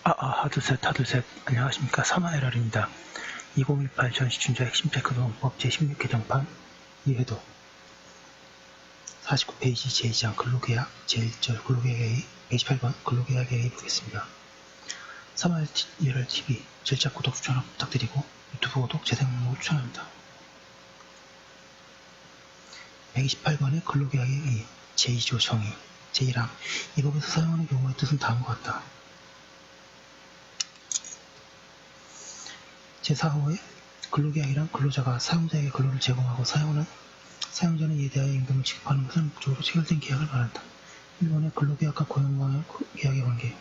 하드셋. 안녕하십니까. 사마에럴입니다. 2018 전시춘자 핵심 체크도법 제16회 개정판 2회도 49페이지 제2장 근로계약 제1절 근로계약 A 128번 근로계약 A 보겠습니다. 사마에럴 TV 절작 구독 추천 부탁드리고 유튜브 구독 재생 목록 추천합니다. 128번의 근로계약 A 제2조 정의 제1항 이 법에서 사용하는 경우의 뜻은 다음과 같다. 제4호의 근로계약이란 근로자가 사용자에게 근로를 제공하고 사용자는 이에 대하여 임금을 지급하는 것을 목적으로 체결된 계약을 말한다. 1번의 근로계약과 고용관의 계약의 관계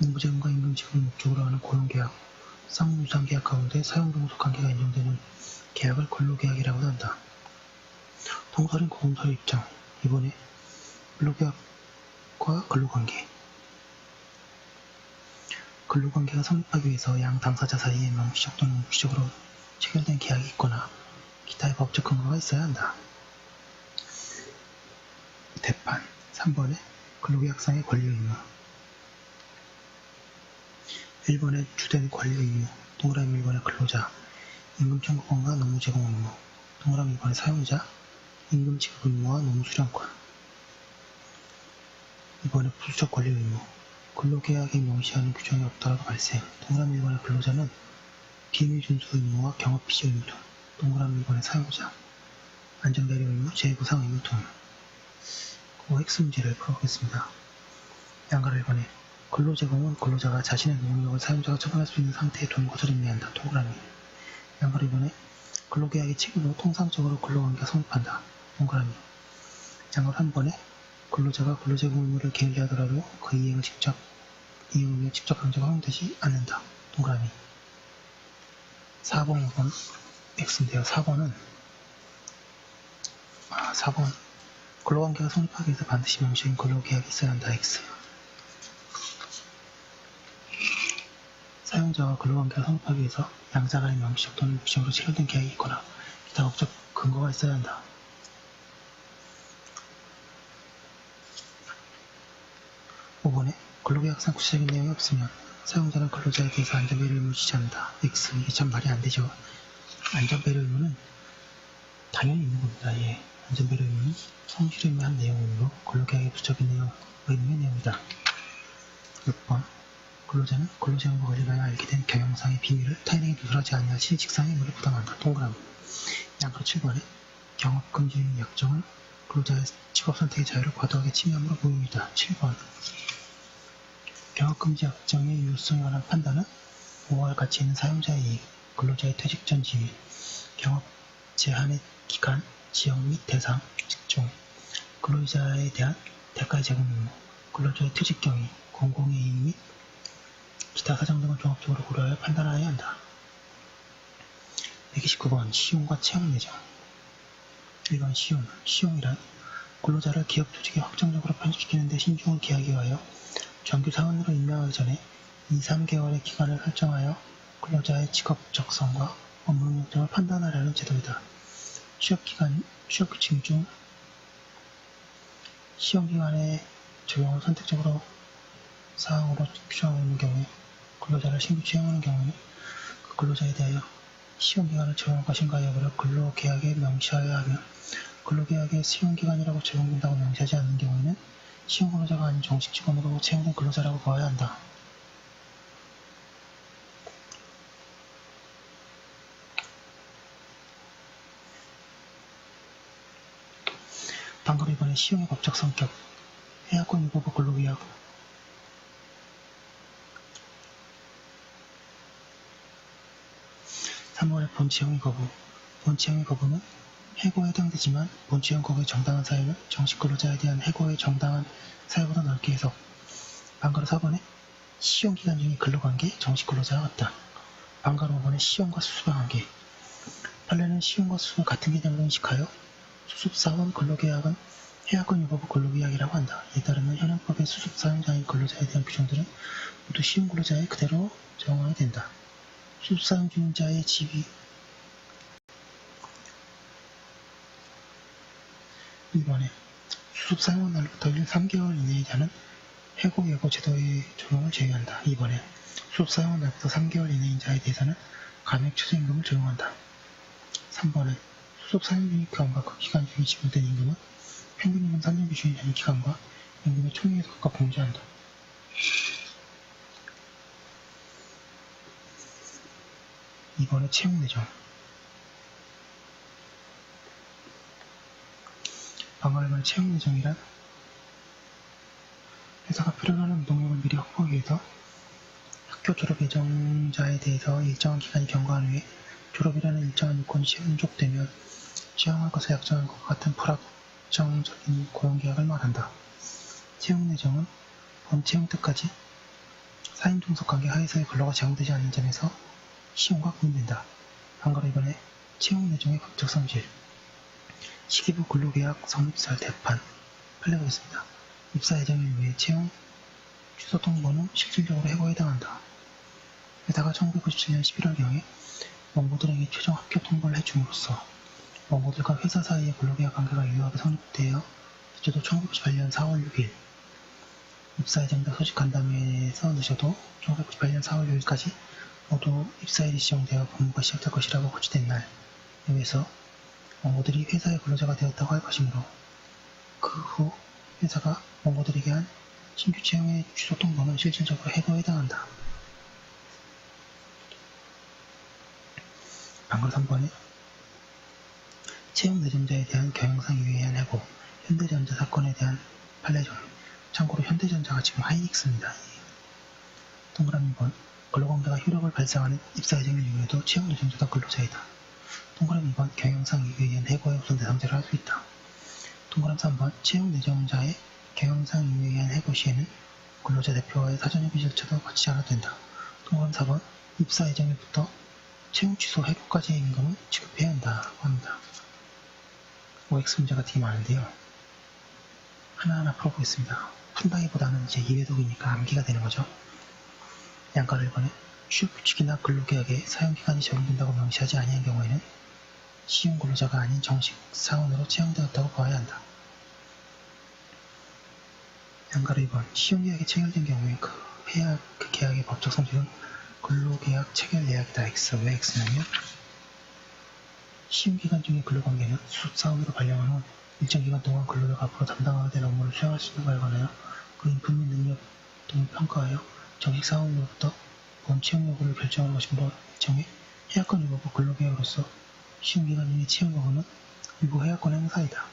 임금 제공과 임금 지급을 목적으로 하는 고용계약, 상무유상계약 가운데 사용동속 관계가 인정되는 계약을 근로계약이라고 한다. 동설인 공설의 입장 2번의 근로계약과 근로관계 근로관계가 성립하기 위해서 양 당사자 사이에 명시적 또는 무기적으로 체결된 계약이 있거나 기타의 법적 근거가 있어야 한다. 대판 3번의 근로계약상의 권리 의무 1번의 주된 권리 의무 동그라미 1번의 근로자 임금 청구권과 노무 제공 의무 동그라미 2번의 사용자 임금 지급 의무와 노무 수령권 2번의 부수적 권리 의무 근로계약에 명시하는 규정이 없더라도 발생 동그라미 1번의 근로자는 비밀 준수 의무와 경업피시 의무 등 동그라미 2번의 사용자 안전배려 의무, 재해보상 의무 등 그 핵심 문제를 풀어보겠습니다. 양가로 1번에 근로제공은 근로자가 자신의 노동력을 사용자가 처분할 수 있는 상태에 두는 것을 의미한다. 동그라미 양가로 2번에 근로계약의 책임으로 통상적으로 근로관계가 성립한다. 동그라미 양가로 3번에 근로자가 근로제공 의무를 게을리하더라도 그 이행을 직접 강제가 허용되지 않는다. 동그라미 4번, 5번 X인데요. 4번 근로관계가 성립하기 위해서 반드시 명시된 근로계약이 있어야 한다. X 사용자와 근로관계가 성립하기 위해서 양자 간의 명시적 또는 무기적으로 체결된 계약이 있거나 기타 법적 근거가 있어야 한다. 5번에 근로계약상 구체적인 내용이 없으면 사용자는 근로자에 대해서 안전배려 의무를 지지 않는다. X 이게 참 말이 안 되죠. 안전배려 의무는 당연히 있는 겁니다. 예. 안전배려 의무는 성실을 의미한 내용이므로 근로계약의 부적인 의무의 내용이다. 6번 근로자는 근로제공과 관련하여 알게 된 경영상의 비밀을 타인에게 누설하지 아니하 시 직상의 의무를 부담한다. 동그라미 양가로 7번에 경업금지 약정은 근로자의 직업선택의 자유를 과도하게 침해함으로 보입니다. 7번 경업금지 약정의 유효성에 관한 판단은 보호할 가치 있는 사용자의 이익, 근로자의 퇴직 전 지위, 경업 제한의 기간, 지역 및 대상, 직종, 근로자에 대한 대가의 제공 의무, 근로자의 퇴직 경위, 공공의 이익 및 기타 사정 등을 종합적으로 고려하여 판단하여야 한다. 129번 시용과 채용 내정 1번 시용이란 근로자를 기업 조직에 확정적으로 편입시키는 데 신중을 기하기 위하여 정규 사원으로 임명하기 전에 2-3개월의 기간을 설정하여 근로자의 직업 적성과 업무 능력점을 판단하려는 제도이다. 취업규칙 중 시험기간의 적용을 선택적으로 사항으로 규정하고 있는 경우에 근로자를 신규 채용하는 경우에는 그 근로자에 대하여 시험기간을 적용할 것인가 여부를 근로계약에 명시하여야 하며 근로계약의 시험기간이라고 적용된다고 명시하지 않는 경우에는 시험근로자가 아닌 정식 직원으로 채용된 근로자라고 보아야 한다. 방금 이번에 시용의 법적 성격 해약권 유보부 근로계약 3번의 본채용의 거부 본채용의 거부는 해고에 해당되지만 본채용 거부의 정당한 사유는 정식 근로자에 대한 해고의 정당한 사유보다 넓게 해석 방가로 4번에 시용기간 중의 근로관계 정식 근로자와 같다. 방가로 5번에 시용과 수습의 관계 판례는 시용과 수습을 같은 개념으로 인식하여 수습사원 근로계약은 해약권 유보부 근로계약이라고 한다. 이에 따르면 현행법의 수습 사용자인 근로자에 대한 규정들은 모두 시용 근로자에 그대로 적용하게 된다. 수습 사용 중자의 지위 2번에 수습 사용 날로부터 3개월 이내에 하는 해고 예고 제도의 적용을 제외한다. 2번에 수업 사용한 날부터 3개월 이내인 자에 대해서는 감액 최저임금을 적용한다. 3번에 수업 사용 중인 기간과 그 기간 중에 지불된 임금은 평균임금 3년 기준이 되는 기간과 임금의 총액에서 각각 공제한다. 2번에 채용 내정. 방금 1번의 채용 내정이란 회사가 필요로 하는 노동력을 미리 확보하기 위해서 학교 졸업 예정자에 대해서 일정한 기간이 경과한 후에 졸업이라는 일정한 요건이 충족되면 채용할 것을 약정한 것과 같은 불확정적인 고용계약을 말한다. 채용 내정은 본 채용 때까지 사임종속 관계 하에서의 근로가 제공되지 않는 점에서 시용과 구분된다. 한가로 이번에 채용 내정의 법적 성질. 시기부 근로계약 성립설 대판 판례가 있습니다. 입사 예정일 외에 채용 취소 통보는 실질적으로 해고에 해당한다. 회사가 1997년 11월경에 원고들에게 최종 합격 통보를 해줌으로써 원고들과 회사 사이의 근로계약 관계가 유효하게 성립되어 늦어도 1998년 4월 6일 입사 예정자 소집 간담회에서 늦어도 1998년 4월 6일까지 모두 입사일이 지정되어 근무가 시작될 것이라고 고지된 날 여기에서 원고들이 회사의 근로자가 되었다고 할 것이므로 그 후 회사가 원고들에게 한 신규 채용의 취소 통보는 실질적으로 해고에 해당한다. 방금 3번에 채용 내정자에 대한 경영상 유의한 해고, 현대전자 사건에 대한 판례 적용. 참고로 현대전자가 지금 하이닉스입니다. 동그라미 2번 근로관계가 효력을 발생하는 입사 예정일 이후에도 채용 내정자가 근로자이다. 동그라미 2번 경영상 이유에 의한 해고의 우선 대상자를 할 수 있다. 동그라미 3번 채용 내정자의 경영상 이유에 의한 해고 시에는 근로자 대표와의 사전협의 절차도 거치지 않아도 된다. 동그라미 4번 입사 예정일부터 채용 취소 해고까지의 임금을 지급해야 한다고 합니다. OX 문제가 되게 많은데요. 하나하나 풀어보겠습니다. 푼다기보다는 이제 이해독이니까 암기가 되는 거죠. 양가를 1번에 취업 규칙이나 근로계약에 사용기간이 적용된다고 명시하지 아니한 경우에는 시용 근로자가 아닌 정식 사원으로 채용되었다고 봐야 한다. 양가를 2번 시용계약이 체결된 경우에 그 계약의 법적 성질은 근로계약 체결 예약이다. X. 왜 X냐면 시용기간 중의 근로관계는 수습사원으로 발령한 후 일정 기간 동안 근로자가 앞으로 담당하게 될 업무를 수행할 수 있는 걸 관하여 그 인품 및 능력 등을 평가하여 정식 사원으로부터 본 채용 여부를 결정하는 것이므로 일정의 해약권 위반부 근로계약으로서 시용기간 중의 채용 여부는 일부 해약권의 행사이다.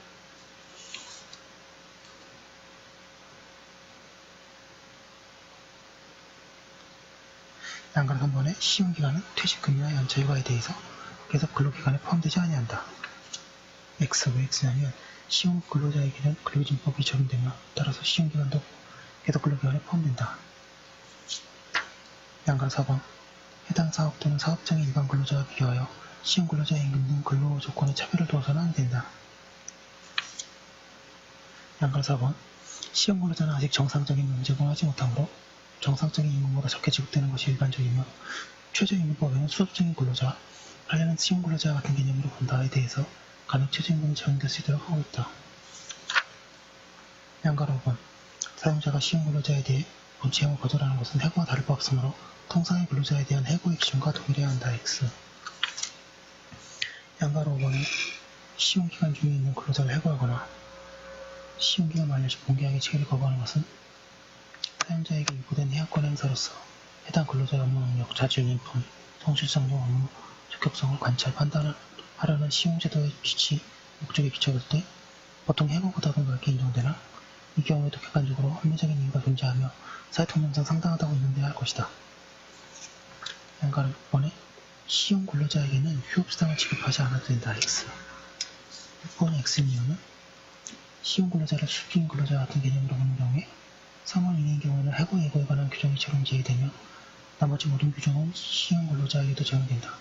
양가 3번에 시용기간은 퇴직금이나 연차휴가에 대해서 계속 근로기간에 포함되지 아니한다. X 왜 X냐면 시용 근로자에게는 근로기준법이 적용되며 따라서 시용기간도 계속 근로기간에 포함된다. 양가 4번 해당 사업 또는 사업장의 일반 근로자와 비교하여 시용 근로자의 임금 등 근로 조건의 차별을 두어서는 안 된다. 양가 4번 시용 근로자는 아직 정상적인 임금을 제공하지 못하므로 정상적인 임금보다 적게 지급되는 것이 일반적이며 최저임금법에는 수습적인 근로자, 관련한 시용 근로자와 같은 개념으로 본다에 대해서 감액 최저임금이 적용될 수 있도록 하고 있다. 양가로 5번 사용자가 시용 근로자에 대해 본 채용을 거절하는 것은 해고와 다를 바 없으므로 통상의 근로자에 대한 해고의 기준과 동일해야 한다. X. 양가로 5번에 시용기간 중에 있는 근로자를 해고하거나 시용기간 만료 시 본계약의 체결을 거부하는 것은 사용자에게 유보된 해약권 행사로서 해당 근로자의 업무 능력, 자질, 인품, 성실성 등 업무 적격성을 관찰, 판단하려는 시용제도의 취지, 목적에 비춰볼 때 보통 해고보다도 넓게 인정되나 이 경우에도 객관적으로 합리적인 이유가 존재하며 사회통념상 상당하다고 인정돼야 할 것이다. 양가를 6번에 시용 근로자에게는 휴업수당을 지급하지 않아도 된다. X. 6번의 X의 이유는 시용 근로자를 수직인 근로자와 같은 개념으로 보는 경우에 3월 이내인 경우에는 해고 예고에 관한 규정이 적용 제외되며 나머지 모든 규정은 시용 근로자에게도 적용된다.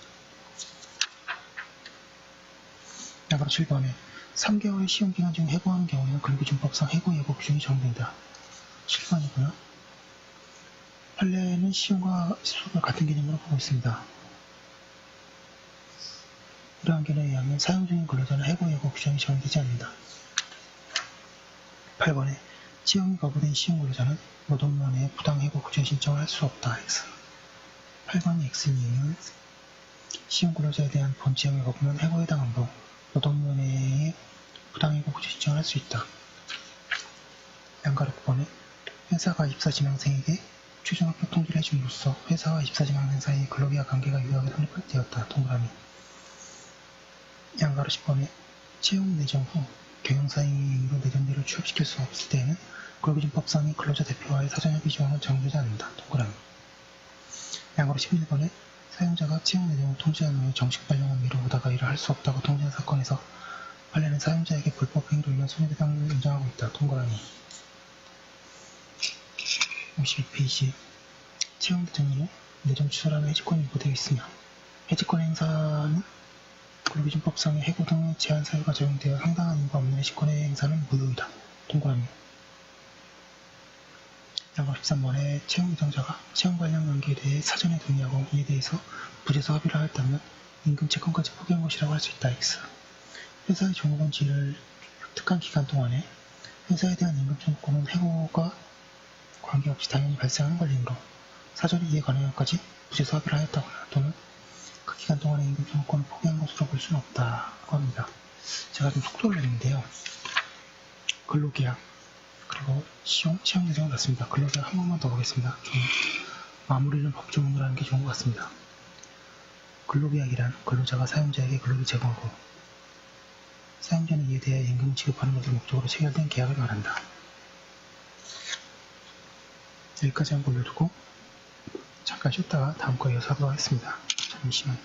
양가로 7번에 3개월의 시용기간 중 해고하는 경우에는 근로기준법상 해고 예고 규정이 적용된다. 7번이고요. 판례는 시용과 수습을 같은 개념으로 보고 있습니다. 이러한 견해에 의하면 사용 중인 근로자는 해고 예고 규정이 적용되지 않는다. 8번에 채용이 거부된 시용근로자는 노동위원회에 부당해고 구제 신청을 할 수 없다. X. 8번의 X의 이유는 시용근로자에 대한 본 채용의 거부는 해고에 해당하므로 노동위원회에 부당해고 구제 신청을 할 수 있다. 양가로 9번에 회사가 입사 지망생에게 최종 합격 통지를 해줌으로써 회사와 입사 지망생 사이의 근로계약 관계가 유효하게 성립되었다. 동그라미. 양가로 10번에 채용 내정 후 경영사행위로 내정자를 취업시킬 수 없을 때에는 근로기준법상의 근로자 대표와의 사전협의 지원은 정되지 않는다. 동그라미. 양가로 11번에 사용자가 채용 내정을 통지한 후에 정식 발령을 미루다가 일을 할 수 없다고 통지한 사건에서 판례는 사용자에게 불법 행위로 인한 손해배상을 인정하고 있다. 동그라미. 52페이지. 채용 내정으로 내정 취소라는 해지권이 유보되어 있으며 해지권 행사는 근로기준법상의 해고 등의 제한 사유가 적용되어 상당한 이유가 없는 해지권의 행사는 무효이다. 동그라미. 양가 13번에 채용 예정자가 채용 관련 관계에 대해 사전에 동의하고 이에 대해서 부재소 합의를 하였다면 임금 채권까지 포기한 것이라고 할 수 있다. X. 회사의 종업원 지위를 획득한 기간 동안에 회사에 대한 임금 청구권은 해고가 관계없이 당연히 발생하는 권리이므로 사전에 이에 관한 것까지 부재소 합의를 하였다거나 또는 그 기간 동안에 임금 청구권을 포기한 것으로 볼 수는 없다고 합니다. 제가 좀 속도를 냈는데요. 근로계약 그리고 채용 예정을 넣습니다. 근로계약 한 번만 더 보겠습니다. 좀 마무리는 법조문으로 하는 게 좋은 것 같습니다. 근로계약이란 근로자가 사용자에게 근로를 제공하고 사용자는 이에 대해 임금을 지급하는 것을 목적으로 체결된 계약을 말한다. 여기까지 한번 올려두고 잠깐 쉬었다가 다음 거 이어서 하도록 하겠습니다. 잠시만요.